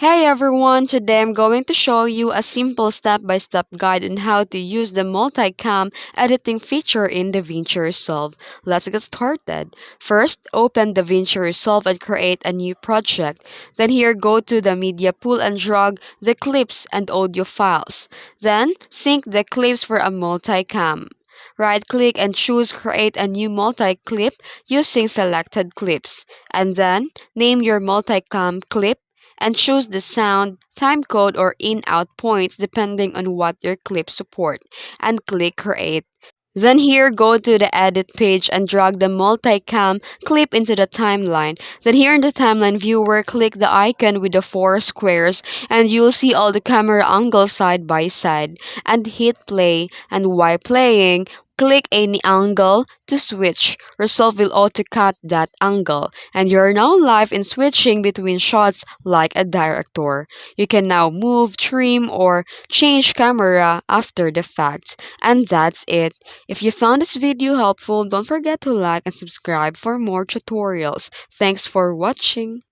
Hey everyone, today I'm going to show you a simple step-by-step guide on how to use the multicam editing feature in DaVinci Resolve. Let's get started. First, open DaVinci Resolve and create a new project. Then here, go to the media pool and drag the clips and audio files. Then, sync the clips for a multicam. Right-click and choose Create a new multi-clip using selected clips. And then, name your multicam clip and choose the sound, timecode, or in-out points depending on what your clip support, and click Create. Then here, go to the edit page and drag the multicam clip into the timeline. Then here in the timeline viewer, click the icon with the four squares and you'll see all the camera angles side by side. And hit play, and while playing, click any angle to switch. Resolve will auto-cut that angle. And you're now live in switching between shots like a director. You can now move, trim, or change camera after the fact. And that's it. If you found this video helpful, don't forget to like and subscribe for more tutorials. Thanks for watching.